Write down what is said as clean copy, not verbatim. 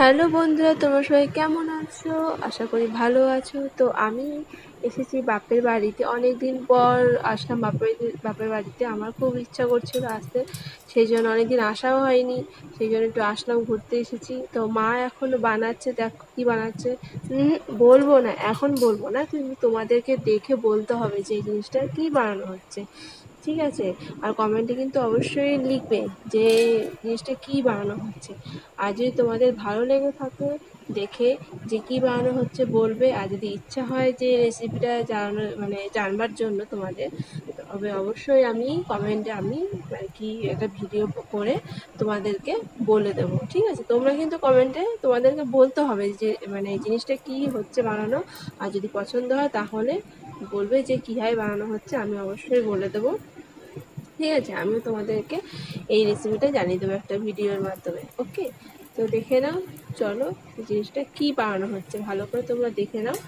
Hello বন্ধুরা, তোমরা সবাই কেমন আছো? আশা করি ভালো আছো। তো আমি এসেছি বাপের বাড়িতে, অনেক দিন পর আসলাম বাপের বাড়িতে। আমার খুব ইচ্ছা করছিল আসতে, সেই জন্য অনেকদিন আসাও হয়নি, সেই জন্য একটু আসলাম, ঘুরতে এসেছি। তো মা এখনো বানাচ্ছে, দেখো কি বানাচ্ছে। বলবো না, এখন বলবো না, কিন্তু তোমাদেরকে দেখে বলতে হবে যে এই জিনিসটা কি বানানো হচ্ছে, ঠিক আছে? আর কমেন্টে কিন্তু অবশ্যই লিখবে যে জিনিসটা কি বানানো হচ্ছে। আর যদি তোমাদের ভালো লেগে থাকে দেখে যে কি বানানো হচ্ছে বলবে, আর যদি ইচ্ছা হয় যে রেসিপিটা জানবার জন্য তোমাদের, তবে অবশ্যই আমি কমেন্টে আর কি একটা ভিডিও করে তোমাদেরকে বলে দেবো, ঠিক আছে? তোমরা কিন্তু কমেন্টে তোমাদেরকে বলতে হবে যে এই জিনিসটা কি হচ্ছে বানানো। আর যদি পছন্দ হয় তাহলে বলবে যে কীভাবে বানানো হচ্ছে, আমি অবশ্যই বলে দেবো, ঠিক আছে? আমিও তোমাদেরকে এই রেসিপিটা জানিয়ে দেবো একটা ভিডিওর মাধ্যমে, ওকে? তো দেখে নাও, চলো জিনিসটা কি বানানো হচ্ছে ভালো করে তোমরা দেখে নাও।